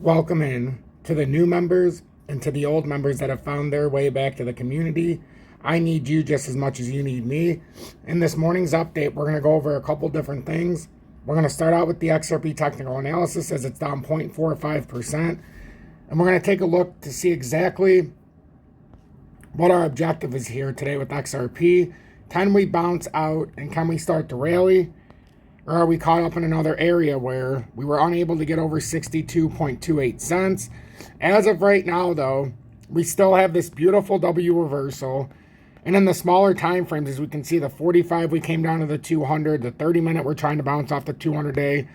Welcome in to the new members and to the old members that have found their way back to the community. I need you just as much as you need me. In this morning's update, we're going to go over a couple different things. We're going to start out with the XRP technical analysis as it's down 0.45%. And we're going to take a look to see exactly what our objective is here today with XRP. Can we bounce out and can we start to rally? Or are we caught up in another area where we were unable to get over 62.28 cents? As of right now, though, we still have this beautiful W reversal. And in the smaller time frames, as we can see, the 45, we came down to the 200. The 30-minute, we're trying to bounce off the 200-day.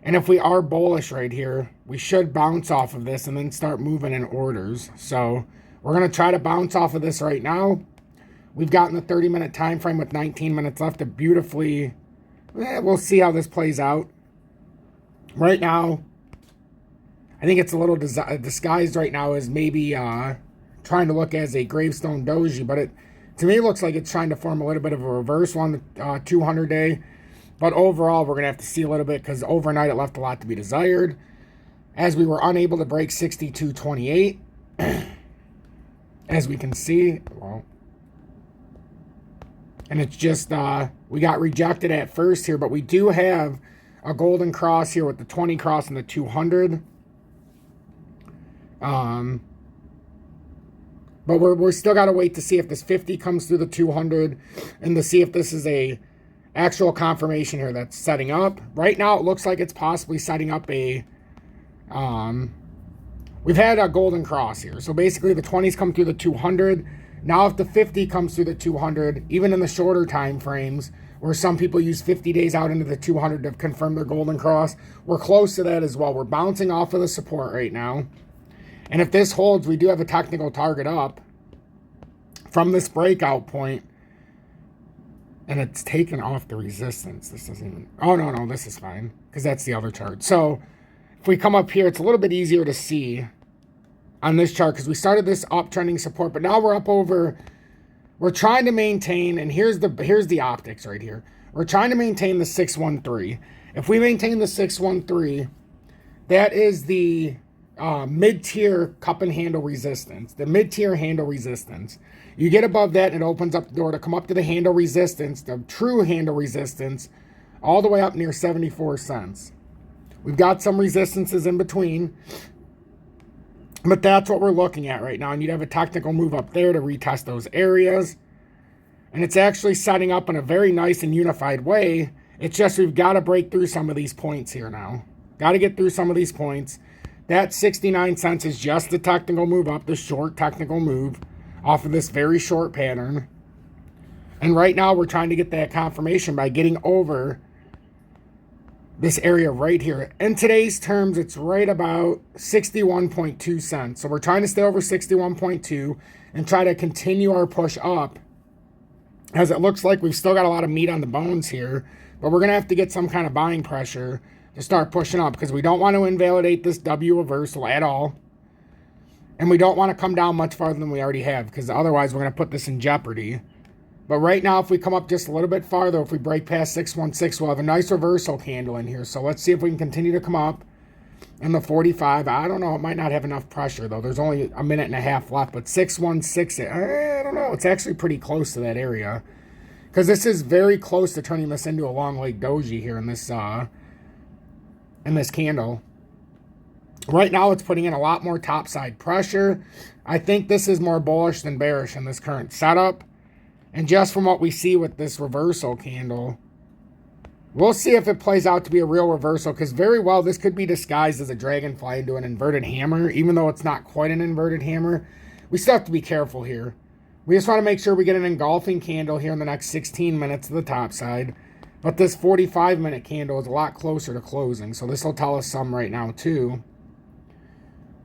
And if we are bullish right here, we should bounce off of this and then start moving in orders. So we're going to try to bounce off of this right now. We've gotten the 30-minute time frame with 19 minutes left to beautifully... we'll see how this plays out. Right now, I think it's a little disguised right now as maybe trying to look as a gravestone doji, but to me it looks like it's trying to form a little bit of a reversal on the 200-day. But overall, we're going to have to see a little bit because overnight it left a lot to be desired. As we were unable to break 62.28, as we can see, well, and it's just, we got rejected at first here, but we do have a golden cross here with the 20 cross and the 200. But we're still got to wait to see if this 50 comes through the 200 and to see if this is a actual confirmation here that's setting up. Right now, it looks like it's possibly setting up a, we've had a golden cross here. So basically the 20s come through the 200. Now, if the 50 comes through the 200, even in the shorter time frames, where some people use 50 days out into the 200 to confirm their golden cross, we're close to that as well. We're bouncing off of the support right now. And if this holds, we do have a technical target up from this breakout point. And it's taken off the resistance. This doesn't even... oh, no, this is fine. Because that's the other chart. So, if we come up here, it's a little bit easier to see on this chart because we started this uptrending support, but now we're up over, we're trying to maintain, and here's the optics right here. We're trying to maintain the 613. If we maintain the 613, that is the mid-tier cup and handle resistance, the mid-tier handle resistance. You get above that and it opens up the door to come up to the handle resistance, the true handle resistance, all the way up near 74 cents. We've got some resistances in between. But that's what we're looking at right now. And you'd have a technical move up there to retest those areas. And it's actually setting up in a very nice and unified way. It's just we've got to break through some of these points here now. Got to get through some of these points. That 69 cents is just the technical move up, the short technical move off of this very short pattern. And right now we're trying to get that confirmation by getting over this area right here. In today's terms, it's right about 61.2 cents. So we're trying to stay over 61.2 and try to continue our push up, as it looks like we've still got a lot of meat on the bones here. But we're going to have to get some kind of buying pressure to start pushing up because we don't want to invalidate this W reversal at all. And we don't want to come down much farther than we already have because otherwise we're going to put this in jeopardy. But right now, if we come up just a little bit farther, if we break past 616, we'll have a nice reversal candle in here. So let's see if we can continue to come up in the 45. I don't know. It might not have enough pressure, though. There's only a minute and a half left. But 616, I don't know. It's actually pretty close to that area. Because this is very close to turning this into a long leg doji here in this candle. Right now, it's putting in a lot more topside pressure. I think this is more bullish than bearish in this current setup. And just from what we see with this reversal candle, we'll see if it plays out to be a real reversal. Because very well, this could be disguised as a dragonfly into an inverted hammer. Even though it's not quite an inverted hammer. We still have to be careful here. We just want to make sure we get an engulfing candle here in the next 16 minutes to the top side. But this 45-minute candle is a lot closer to closing. So this will tell us some right now too.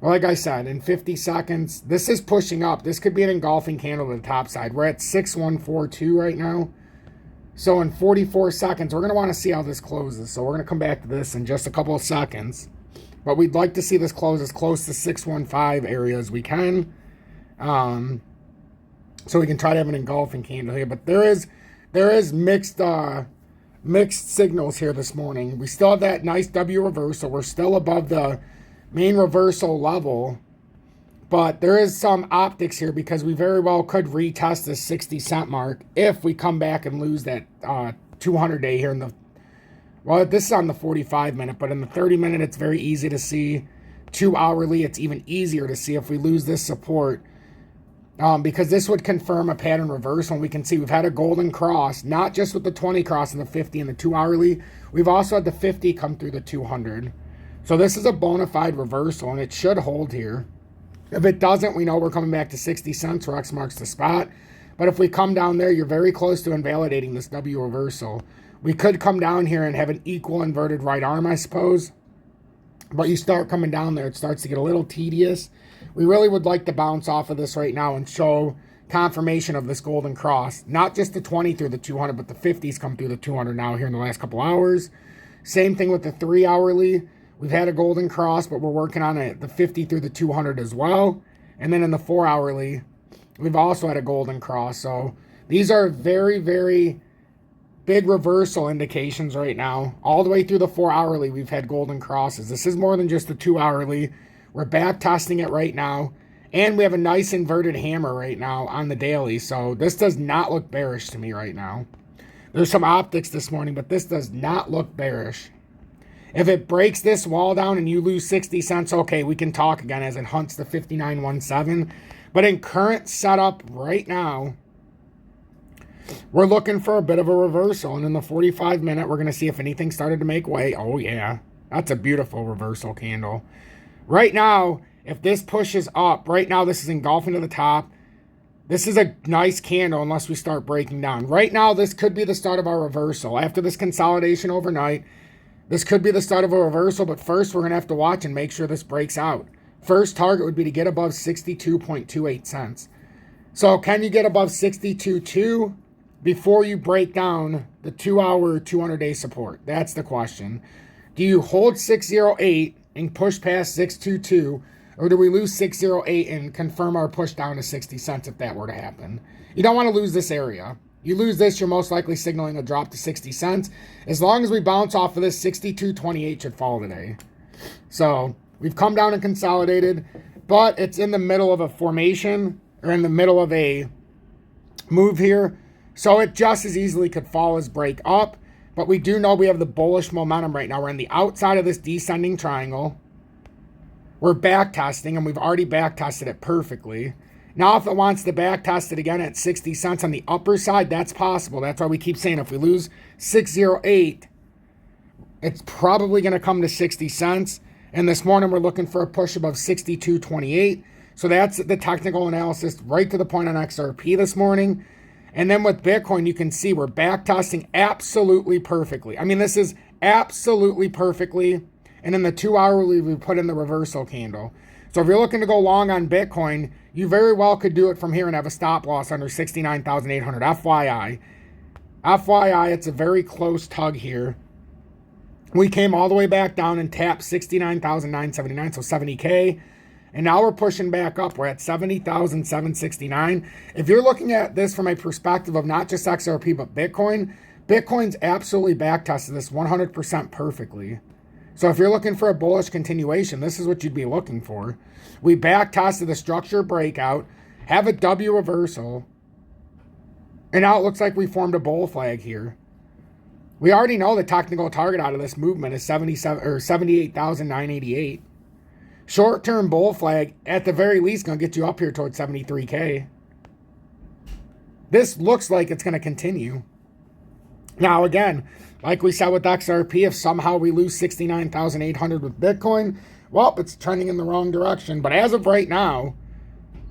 Well, like I said, in 50 seconds, this is pushing up. This could be an engulfing candle to the top side. We're at 6142 right now. So in 44 seconds, we're going to want to see how this closes. So we're going to come back to this in just a couple of seconds. But we'd like to see this close as close to 615 area as we can. So we can try to have an engulfing candle here. But there is mixed signals here this morning. We still have that nice W reversal. We're still above the main reversal level. But there is some optics here because we very well could retest this 60-cent mark if we come back and lose that 200-day here in the... Well, this is on the 45-minute, but in the 30-minute, it's very easy to see. 2-hourly, it's even easier to see if we lose this support. Because this would confirm a pattern reversal. And we can see we've had a golden cross, not just with the 20 cross and the 50 and the 2-hourly. We've also had the 50 come through the 200. So this is a bona fide reversal, and it should hold here. If it doesn't, we know we're coming back to 60 cents where X marks the spot. But if we come down there, you're very close to invalidating this W reversal. We could come down here and have an equal inverted right arm, I suppose. But you start coming down there, it starts to get a little tedious. We really would like to bounce off of this right now and show confirmation of this golden cross. Not just the 20 through the 200, but the 50s come through the 200 now here in the last couple hours. Same thing with the 3-hourly. We've had a golden cross, but we're working on it, the 50 through the 200 as well. And then in the 4-hourly, we've also had a golden cross. So these are very, very big reversal indications right now. All the way through the 4-hourly, we've had golden crosses. This is more than just the 2-hourly. We're back testing it right now. And we have a nice inverted hammer right now on the daily. So this does not look bearish to me right now. There's some optics this morning, but this does not look bearish. If it breaks this wall down and you lose 60 cents, okay, we can talk again as it hunts the 59.17. But in current setup right now, we're looking for a bit of a reversal. And in the 45-minute, we're going to see if anything started to make way. Oh, yeah. That's a beautiful reversal candle. Right now, if this pushes up, right now this is engulfing to the top. This is a nice candle unless we start breaking down. Right now, this could be the start of our reversal. After this consolidation overnight, this could be the start of a reversal, but first we're going to have to watch and make sure this breaks out. First target would be to get above 62.28 cents. So can you get above 62.2 before you break down the 2-hour, 200-day support? That's the question. Do you hold 608 and push past 622, or do we lose 608 and confirm our push down to 60 cents if that were to happen? You don't want to lose this area. You lose this, you're most likely signaling a drop to 60 cents. As long as we bounce off of this, 62.28 should fall today. So we've come down and consolidated, but it's in the middle of a formation or in the middle of a move here. So it just as easily could fall as break up. But we do know we have the bullish momentum right now. We're on the outside of this descending triangle. We're back testing, and we've already back tested it perfectly. Now, if it wants to back test it again at 60 cents on the upper side, that's possible. That's why we keep saying if we lose 608, it's probably going to come to 60 cents. And this morning, we're looking for a push above 62.28. So that's the technical analysis right to the point on XRP this morning. And then with Bitcoin, you can see we're back testing absolutely perfectly. I mean, this is absolutely perfectly. And in the 2-hourly, we put in the reversal candle. So if you're looking to go long on Bitcoin, you very well could do it from here and have a stop loss under 69,800. FYI. FYI, it's a very close tug here. We came all the way back down and tapped 69,979, so 70K. And now we're pushing back up. We're at 70,769. If you're looking at this from a perspective of not just XRP, but Bitcoin, Bitcoin's absolutely back tested this 100% perfectly. So if you're looking for a bullish continuation, this is what you'd be looking for. We back tested the structure breakout, have a W reversal, and now it looks like we formed a bull flag here. We already know the technical target out of this movement is 78,988. Short-term bull flag, at the very least, going to get you up here towards 73K. This looks like it's going to continue. Now, again, like we said with XRP, if somehow we lose 69,800 with Bitcoin, well, it's trending in the wrong direction. But as of right now,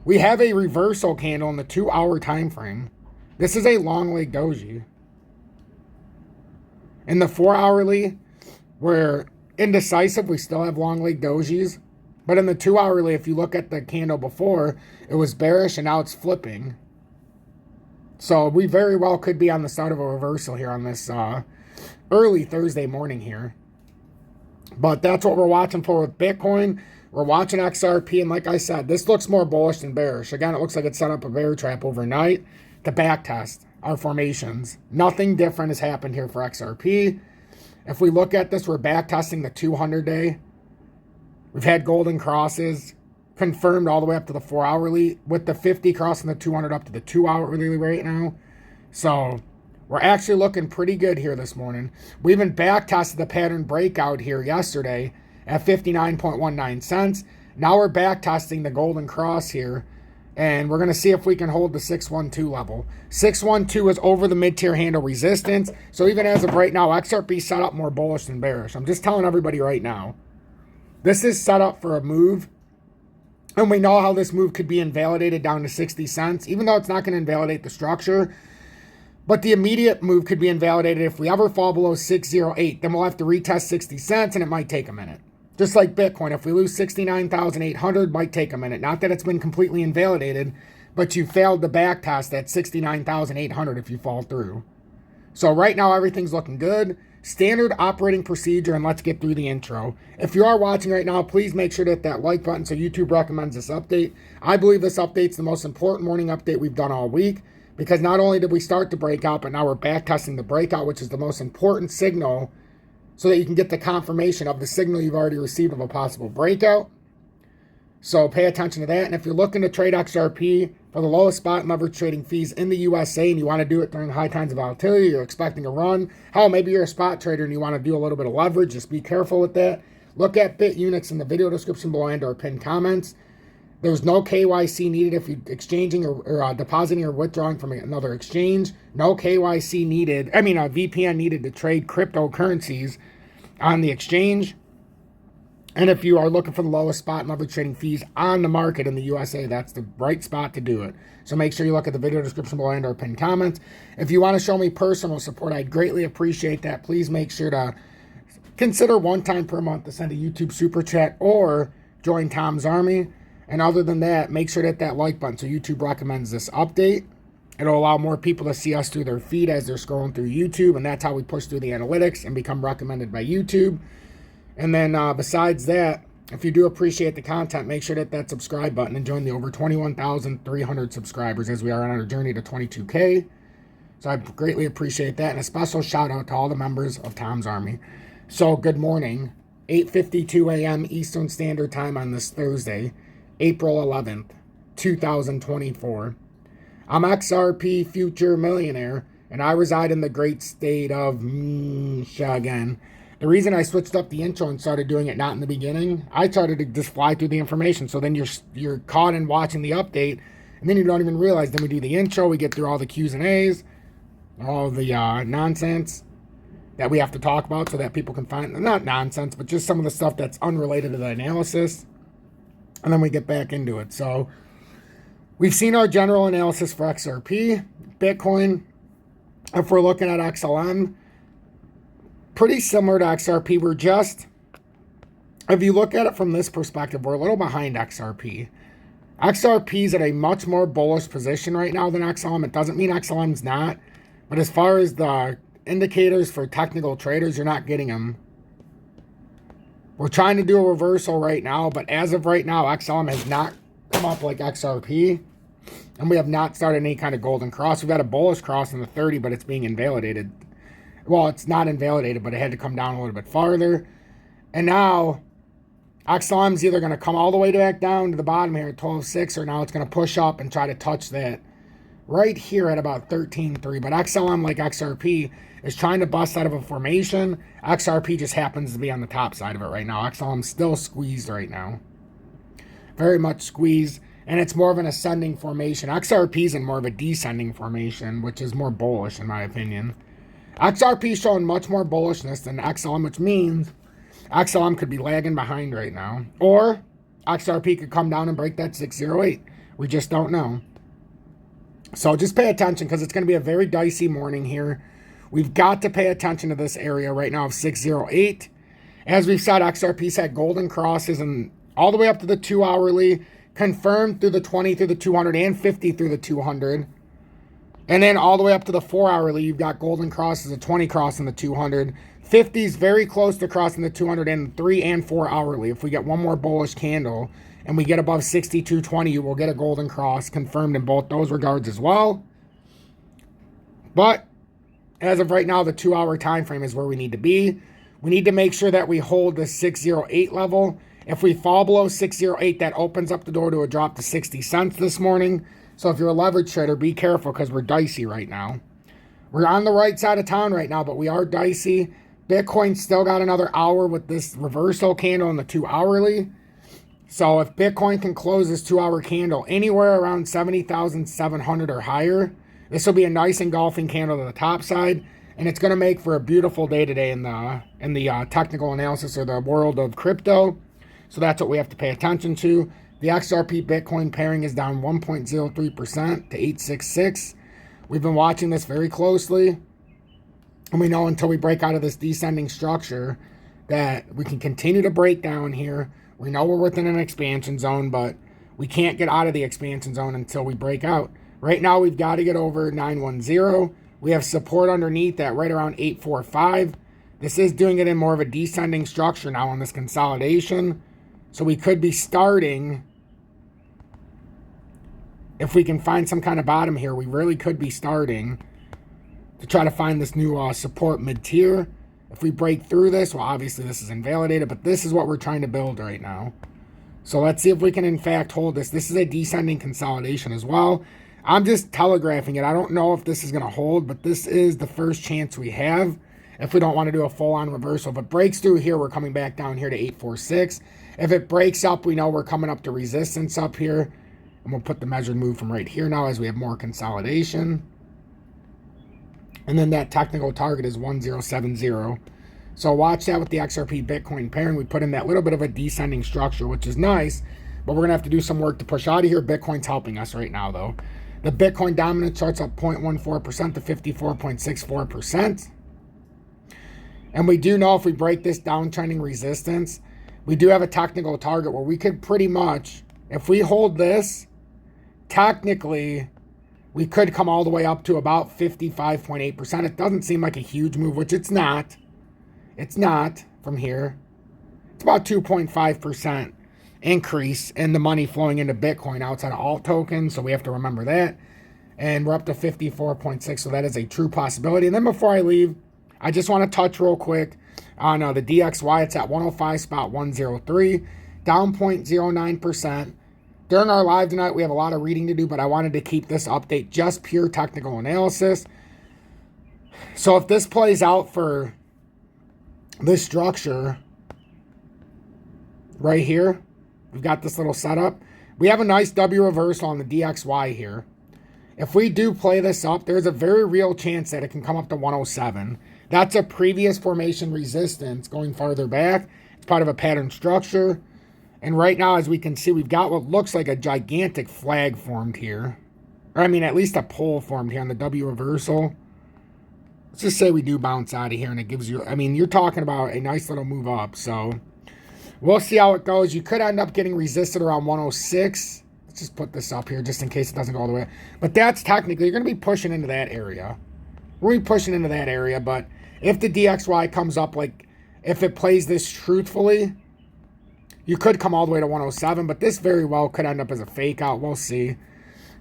we have a reversal candle in the 2-hour time frame. This is a long leg doji. In the 4-hourly, we're indecisive. We still have long leg dojis. But in the 2-hourly, if you look at the candle before, it was bearish and now it's flipping. So we very well could be on the start of a reversal here on this early Thursday morning here. But that's what we're watching for with Bitcoin. We're watching XRP, and like I said, this looks more bullish than bearish. Again, it looks like it set up a bear trap overnight to back test our formations. Nothing different has happened here for XRP. If we look at this, we're back testing the 200-day. We've had golden crosses confirmed all the way up to the 4 hourly, with the 50 crossing the 200 up to the 2 hourly right now. So we're actually looking pretty good here this morning. We even back tested the pattern breakout here yesterday at 59.19 cents. Now we're back testing the golden cross here, and we're going to see if we can hold the 612 level. 612 is over the mid-tier handle resistance. So even as of right now, XRP set up more bullish than bearish. I'm just telling everybody right now, this is set up for a move. And we know how this move could be invalidated down to 60 cents, even though it's not going to invalidate the structure. But the immediate move could be invalidated if we ever fall below 608. Then we'll have to retest 60 cents, and it might take a minute. Just like Bitcoin, if we lose 69,800, it might take a minute. Not that it's been completely invalidated, but you failed the back test at 69,800 if you fall through. So right now, everything's looking good. Standard operating procedure, and let's get through the intro. If you are watching right now, please make sure to hit that like button so YouTube recommends this update. I believe this update's the most important morning update we've done all week, because not only did we start the breakout, but now we're back testing the breakout, which is the most important signal, so that you can get the confirmation of the signal you've already received of a possible breakout. So pay attention to that. And if you're looking to trade XRP for the lowest spot and leverage trading fees in the USA, and you want to do it during high times of volatility, you're expecting a run, hell, maybe you're a spot trader and you want to do a little bit of leverage, just be careful with that. Look at BITUNIX in the video description below and our pinned comments. There's no KYC needed if you're exchanging or depositing or withdrawing from another exchange. No KYC needed, a VPN needed to trade cryptocurrencies on the exchange. And if you are looking for the lowest spot and leverage trading fees on the market in the USA, that's the right spot to do it. So make sure you look at the video description below and our pinned comments. If you want to show me personal support, I'd greatly appreciate that. Please make sure to consider one time per month to send a YouTube super chat or join Tom's Army. And other than that, make sure to hit that like button so YouTube recommends this update. It'll allow more people to see us through their feed as they're scrolling through YouTube, and that's how we push through the analytics and become recommended by YouTube. And then besides that, if you do appreciate the content, make sure to hit that subscribe button and join the over 21,300 subscribers as we are on our journey to 22K. So I greatly appreciate that. And a special shout out to all the members of Tom's Army. So good morning, 8:52 a.m. Eastern Standard Time on this Thursday, April 11th, 2024. I'm XRP Future Millionaire, and I reside in the great state of Michigan. The reason I switched up the intro and started doing it not in the beginning, I started to just fly through the information. So then you're caught in watching the update, and then you don't even realize. Then we do the intro, we get through all the Q's and A's, all the nonsense that we have to talk about so that people can find, not nonsense, but just some of the stuff that's unrelated to the analysis. And then we get back into it. So we've seen our general analysis for XRP, Bitcoin. If we're looking at XLM, pretty similar to XRP. We're just, if you look at it from this perspective, we're a little behind XRP. XRP is at a much more bullish position right now than XLM. It doesn't mean XLM's not, but as far as the indicators for technical traders, you're not getting them. We're trying to do a reversal right now, but as of right now, XLM has not come up like XRP, and we have not started any kind of golden cross. We've had a bullish cross in the 30, but it's being invalidated. Well, it's not invalidated, but it had to come down a little bit farther. And now, XLM's either going to come all the way back down to the bottom here at 12.6, or now it's going to push up and try to touch that right here at about 13.3. But XLM, like XRP, is trying to bust out of a formation. XRP just happens to be on the top side of it right now. XLM's still squeezed right now. Very much squeezed. And it's more of an ascending formation. XRP's in more of a descending formation, which is more bullish in my opinion. XRP is showing much more bullishness than XLM, which means XLM could be lagging behind right now. Or XRP could come down and break that 608. We just don't know. So just pay attention, because it's going to be a very dicey morning here. We've got to pay attention to this area right now of 608. As we've said, XRP's had golden crosses and all the way up to the 2 hourly, confirmed through the 20 through the 200 and 50 through the 200. And then all the way up to the 4 hourly, you've got golden crosses, a 20 cross in the 200. 50's very close to crossing the 200 and 3 and 4 hourly. If we get one more bullish candle and we get above 62.20, you will get a golden cross confirmed in both those regards as well. But as of right now, the 2 hour time frame is where we need to be. We need to make sure that we hold the 608 level. If we fall below 608, that opens up the door to a drop to 60 cents this morning. So if you're a leverage trader, be careful because we're dicey right now. We're on the right side of town right now, but we are dicey. Bitcoin still got another hour with this reversal candle in the 2 hourly. So if Bitcoin can close this 2 hour candle anywhere around 70,700 or higher, this will be a nice engulfing candle to the top side. And it's going to make for a beautiful day today in the technical analysis or the world of crypto. So that's what we have to pay attention to. The XRP Bitcoin pairing is down 1.03% to 866. We've been watching this very closely. And we know until we break out of this descending structure that we can continue to break down here. We know we're within an expansion zone, but we can't get out of the expansion zone until we break out. Right now, we've got to get over 910. We have support underneath that right around 845. This is doing it in more of a descending structure now on this consolidation. So we could be starting, if we can find some kind of bottom here, we really could be starting to try to find this new support mid-tier. If we break through this, well, obviously this is invalidated, but this is what we're trying to build right now. So let's see if we can, in fact, hold this. This is a descending consolidation as well. I'm just telegraphing it. I don't know if this is going to hold, but this is the first chance we have if we don't want to do a full-on reversal. If it breaks through here, we're coming back down here to 846. If it breaks up, we know we're coming up to resistance up here. And we'll put the measured move from right here now as we have more consolidation. And then that technical target is 1070. So watch that with the XRP Bitcoin pairing. We put in that little bit of a descending structure, which is nice. But we're going to have to do some work to push out of here. Bitcoin's helping us right now, though. The Bitcoin dominant chart's up 0.14% to 54.64%. And we do know if we break this downtrending resistance, we do have a technical target where we could pretty much, if we hold this, technically, we could come all the way up to about 55.8%. It doesn't seem like a huge move, which it's not. It's not from here. It's about 2.5% increase in the money flowing into Bitcoin outside of alt tokens. So we have to remember that. And we're up to 54.6. So that is a true possibility. And then before I leave, I just want to touch real quick on the DXY. It's at 105 spot 103, down 0.09%. During our live tonight, we have a lot of reading to do, but I wanted to keep this update just pure technical analysis. So if this plays out for this structure right here, we've got this little setup. We have a nice W reversal on the DXY here. If we do play this up, there's a very real chance that it can come up to 107. That's a previous formation resistance going farther back. It's part of a pattern structure. And right now, as we can see, we've got what looks like a gigantic flag formed here. Or I mean, at least a pole formed here on the W reversal. Let's just say we do bounce out of here and it gives you, I mean, you're talking about a nice little move up. So we'll see how it goes. You could end up getting resisted around 106. Let's just put this up here just in case it doesn't go all the way. But that's technically, you're going to be pushing into that area. We're going to be pushing into that area. But if the DXY comes up, like if it plays this truthfully, you could come all the way to 107, but this very well could end up as a fake out. We'll see,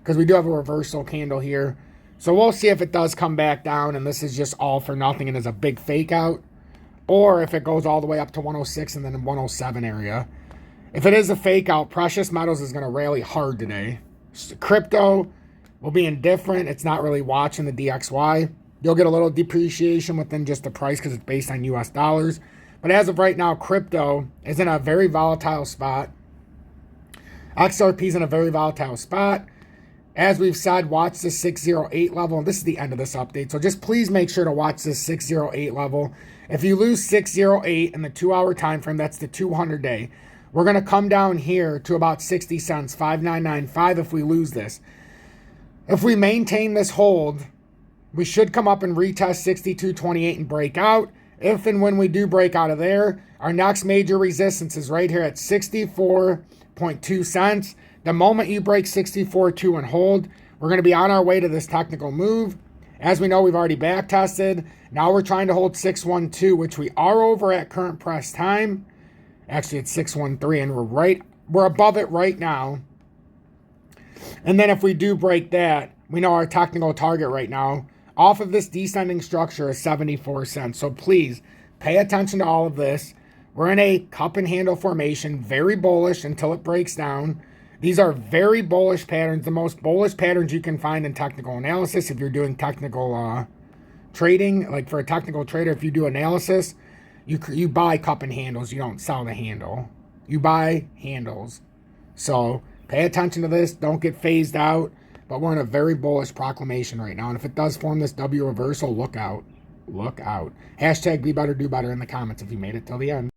because we do have a reversal candle here. So we'll see if it does come back down and this is just all for nothing and is a big fake out, or if it goes all the way up to 106 and then in 107 area. If it is a fake out, precious metals is going to rally hard today. Crypto will be indifferent. It's not really watching the DXY. You'll get a little depreciation within just the price because it's based on US dollars. But as of right now, crypto is in a very volatile spot. XRP is in a very volatile spot. As we've said, watch the 608 level. And this is the end of this update. So just please make sure to watch this 608 level. If you lose 608 in the 2 hour time frame, that's the 200 day. We're going to come down here to about 60 cents, 5995 if we lose this. If we maintain this hold, we should come up and retest 6228 and break out. If and when we do break out of there, our next major resistance is right here at 64.2 cents. The moment you break 64.2 and hold, we're going to be on our way to this technical move. As we know, we've already back tested. Now we're trying to hold 612, which we are over at current press time. Actually, it's 613, and we're above it right now. And then if we do break that, we know our technical target right now off of this descending structure is 74 cents. So please pay attention to all of this. We're in a cup and handle formation, very bullish until it breaks down. These are very bullish patterns, the most bullish patterns you can find in technical analysis. If you're doing technical trading, like for a technical trader, if you do analysis, you buy cup and handles. You don't sell the handle. You buy handles. So pay attention to this. Don't get phased out. But we're in a very bullish proclamation right now. And if it does form this W reversal, look out. Look out. Hashtag be better, do better in the comments if you made it till the end.